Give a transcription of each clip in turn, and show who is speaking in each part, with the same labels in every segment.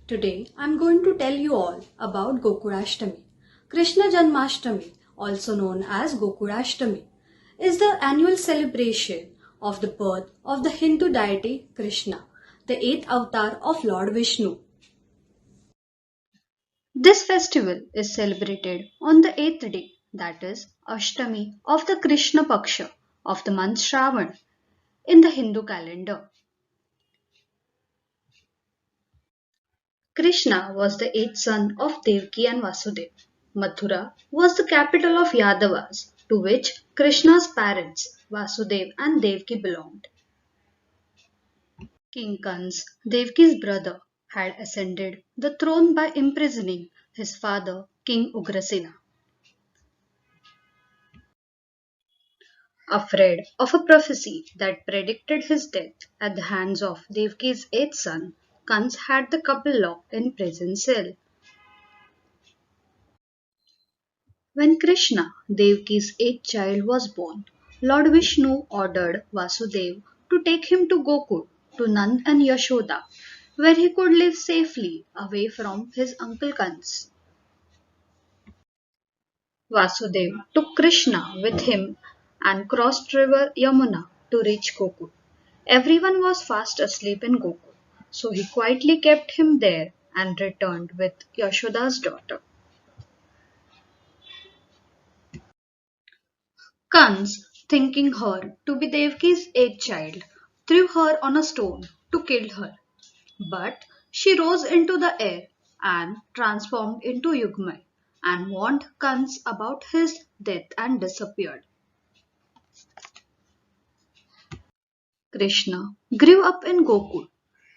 Speaker 1: Today I'm going to tell you all about Gokulashtami. Krishna Janmashtami, also known as Gokulashtami, is the annual celebration of the birth of the Hindu deity Krishna, the eighth avatar of Lord Vishnu. This festival is celebrated on the eighth day, that is, Ashtami of the Krishna Paksha of the month Shravan in the Hindu calendar. Krishna was the eighth son of Devaki and Vasudeva. Mathura was the capital of Yadavas, to which Krishna's parents, Vasudeva and Devaki, belonged. King Kans, Devaki's brother, had ascended the throne by imprisoning his father, King Ugrasena. Afraid of a prophecy that predicted his death at the hands of Devaki's eighth son, Kans had the couple locked in prison cell. When Krishna, Devaki's eighth child, was born, Lord Vishnu ordered Vasudeva to take him to Gokul, to Nand and Yashoda, where he could live safely away from his uncle Kans. Vasudeva took Krishna with him and crossed river Yamuna to reach Gokul. Everyone was fast asleep in Gokul, so he quietly kept him there and returned with Yashoda's daughter. Kans, thinking her to be Devaki's eighth child, threw her on a stone to kill her. But she rose into the air and transformed into Yugmai and warned Kans about his death and disappeared. Krishna grew up in Gokul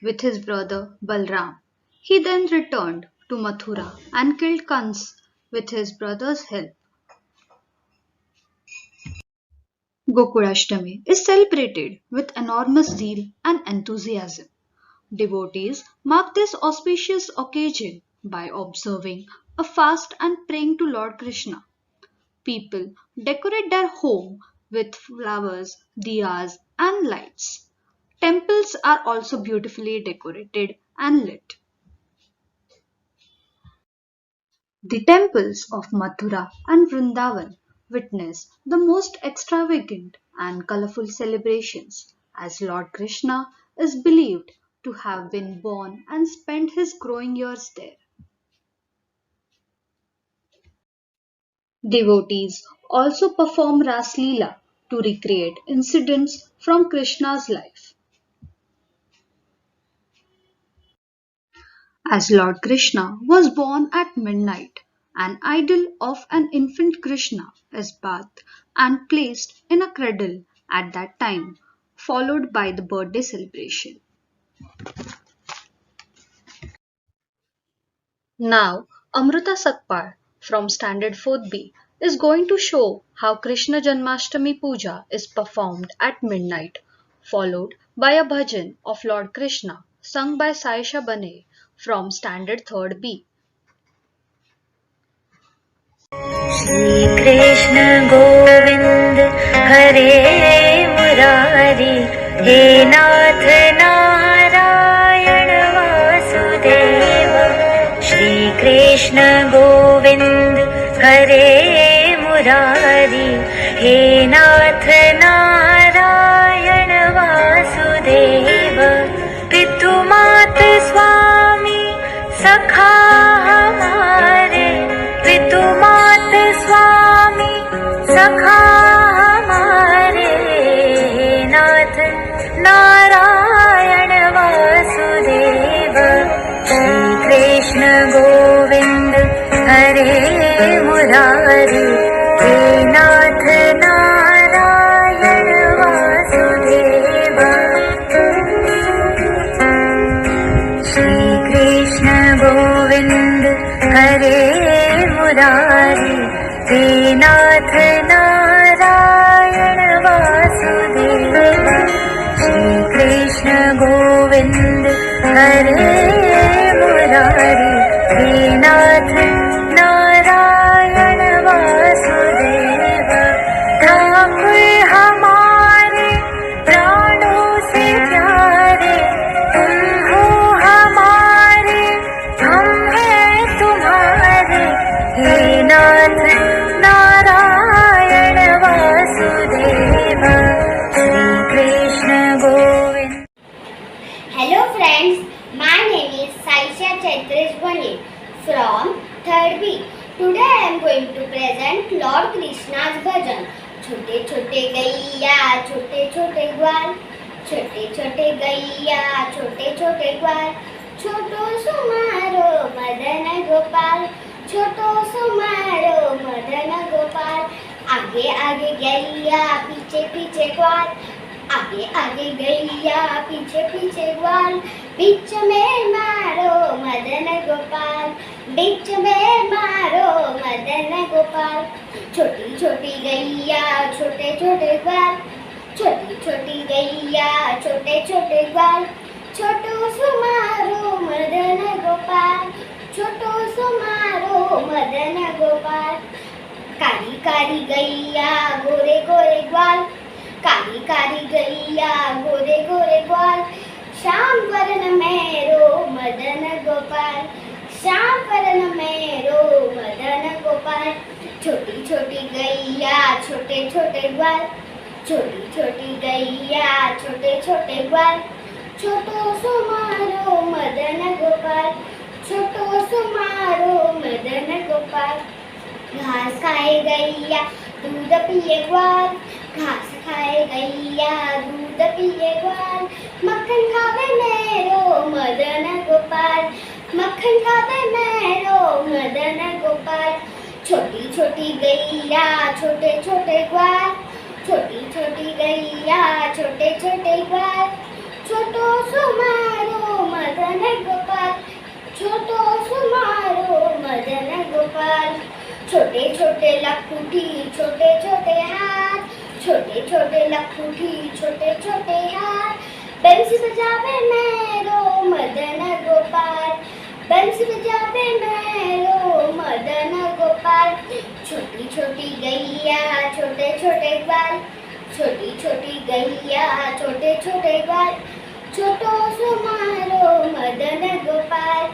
Speaker 1: with his brother Balram. He then returned to Mathura and killed Kans with his brother's help. Gokulashtami is celebrated with enormous zeal and enthusiasm. Devotees mark this auspicious occasion by observing a fast and praying to Lord Krishna. People decorate their home with flowers, diyas, and lights. Temples are also beautifully decorated and lit. The temples of Mathura and Vrindavan witness the most extravagant and colorful celebrations, as Lord Krishna is believed to have been born and spent his growing years there. Devotees also perform Ras Leela to recreate incidents from Krishna's life. As Lord Krishna was born at midnight, an idol of an infant Krishna is bathed and placed in a cradle at that time, followed by the birthday celebration. Now, Amruta Satpal from Standard 4th B is going to show how Krishna Janmashtami Puja is performed at midnight, followed by a bhajan of Lord Krishna sung by Saisha Bane from Standard 3rd B.
Speaker 2: Shri Krishna Govind हरे मुरारी हे नाथ नारायण वासुदेव श्री कृष्ण गोविंद हरे मुरारी हे नाथ नारायण वासुदेव पितुमात स्वामी सखा हमारे पितुमात स्वामी सखा हमारे नाथ नारायण वासुदेव श्री कृष्ण गोविंद हरे मुरारी हे नाथ नारायण वासुदेव श्री कृष्ण गोविंद हरे मुरारी हे नाथ नारायण वासुदेव श्री कृष्ण गोविंद हरे मुरारी हे नाथ नारायण
Speaker 3: छोटे छोटे गैया छोटे छोटे ग्वाल, छोटे छोटे गैया छोटे छोटे ग्वाल, छोटो सुमारो मदन गोपाल, छोटो सुमारो मदन गोपाल। आगे आगे गैया पीछे पीछे ग्वाल, आगे आगे गैया पीछे पीछे ग्वाल, बीच में मारो मदन गोपाल, बीच में मारो मदन गोपाल। छोटी छोटी गैया छोटे छोटे ग्वाल, छोटी छोटी गैया छोटे छोटे ग्वाल, छोटो सुमारो मदन गोपाल, छोटो सुमारो मदन गोपाल। कारी कारी गैया गोरे गोरे ग्वाल, कारी कारी गैया गोरे गोरे ग्वाल, श्याम वर्ण मेरो मदन गोपाल, श्याम वर्ण मेरो मदन गोपाल। छोटी छोटी गैया छोटे छोटे ग्वाल, छोटी छोटी गैया छोटे छोटे ग्वाल, छोटो सुमारो मदन गोपाल, छोटो सुमारो मदन गोपाल। घास खाए गैया दूध पिए ग्वाल, घास खाए गैया दूध पिए ग्वाल, मक्खन खावे मेरो मदन गोपाल, मक्खन खावे मेरो मदन गोपाल। छोटी छोटी गैया छोटे छोटे ग्वाल, छोटी छोटी गैया छोटे छोटे ग्वाल, छोटो सुमारो मदन गोपाल, छोटो सुमारो मदन गोपाल। छोटे छोटे लखुटी छोटे छोटे हाथ, छोटे छोटे लखुटी छोटे छोटे हाथ, बंसी बजावे मेरो मदन गोपाल, बंसी बजावे मेरो मदन गोपाल। छोटी छोटी गैया छोटे छोटे ग्वाल, छोटी छोटी गैया छोटे छोटे ग्वाल, छोटो सुमारो मदन गोपाल,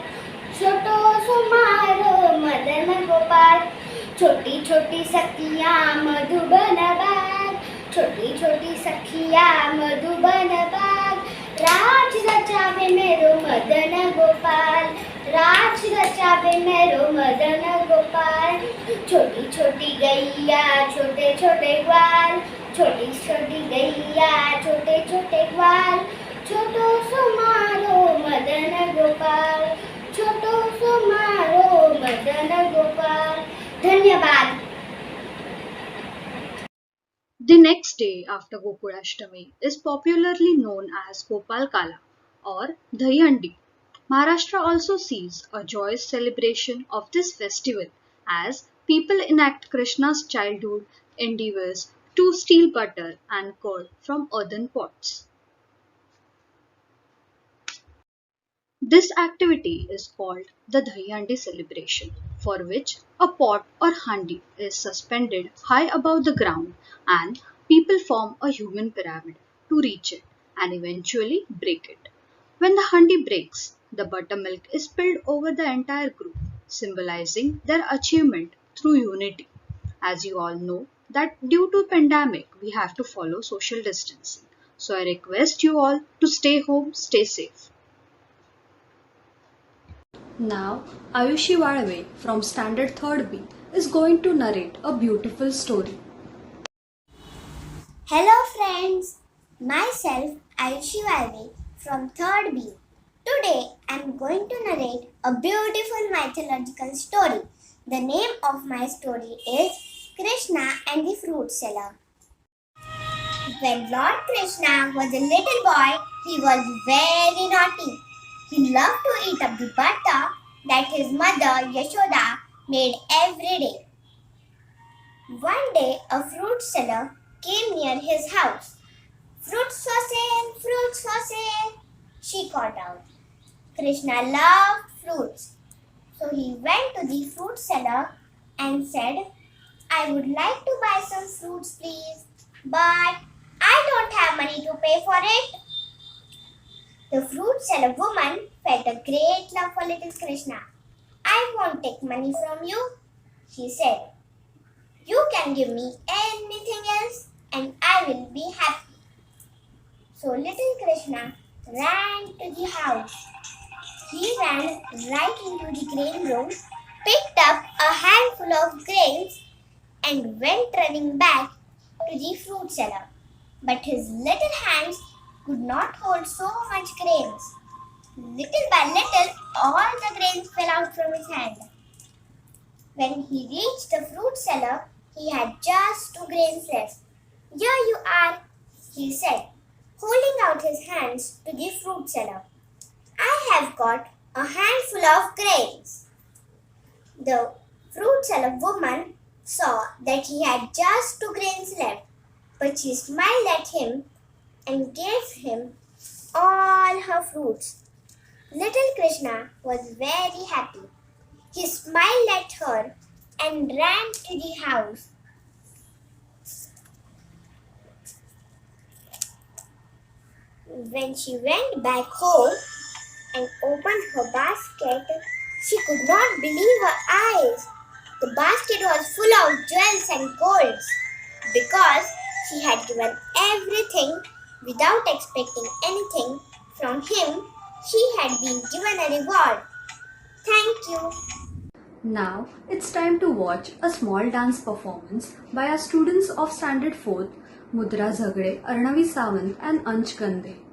Speaker 3: छोटो सुमारो मदन गोपाल। छोटी छोटी सखियाँ मधुबन बाग, छोटी छोटी सखियाँ मधुबन बाग, राज रचावे मेरो मदन गोपाल, राज रचावे मेरो मदन गोपाल। छोटी छोटी गैया छोटे छोटे ग्वाल, छोटी छोटी गैया छोटे छोटे ग्वाल, छोटो सुमारो मदन गोपाल, छोटो सुमारो मदन गोपाल। धन्यवाद।
Speaker 1: The next day after Gokulashtami is popularly known as Gopal Kala or Dahi Handi. Maharashtra also sees a joyous celebration of this festival as people enact Krishna's childhood endeavors to steal butter and curd from earthen pots. This activity is called the Dahi Handi celebration, for which a pot or handi is suspended high above the ground and people form a human pyramid to reach it and eventually break it. When the handi breaks, the buttermilk is spilled over the entire group, symbolizing their achievement through unity. As you all know that due to pandemic we have to follow social distancing. So I request you all to stay home, stay safe. Now, Ayushi Walve from Standard 3rd B is going to narrate a beautiful story.
Speaker 3: Hello friends, myself Ayushi Valve from 3rd B. Today I am going to narrate a beautiful mythological story. The name of my story is Krishna and the Fruit Seller. When Lord Krishna was a little boy, he was very naughty. He loved to eat up the butter that his mother Yashoda made every day. One day, a fruit seller came near his house. Fruits for sale, fruits for sale, she called out. Krishna loved fruits, so he went to the fruit seller and said, I would like to buy some fruits, please, but I don't have money to pay for it. The fruit seller woman felt a great love for little Krishna. I won't take money from you, she said. You can give me anything else and I will be happy. So little Krishna ran to the house. He ran right into the grain room, picked up a handful of grains and went running back to the fruit seller, but his little hands could not hold so much grains. Little by little, all the grains fell out from his hand. When he reached the fruit seller, he had just 2 grains left. "Here you are," he said, holding out his hands to the fruit seller. "I have got a handful of grains." The fruit seller woman saw that he had just 2 grains left, but she smiled at him and gave him all her fruits. Little Krishna was very happy. He smiled at her and ran to the house. When she went back home and opened her basket, she could not believe her eyes. The basket was full of jewels and golds because she had given everything without expecting anything from him. She had been given a reward. Thank you.
Speaker 1: Now it's time to watch a small dance performance by our students of Standard 4th, Mudra Zagde, Arnavi Sawant and Ansh Gandhe.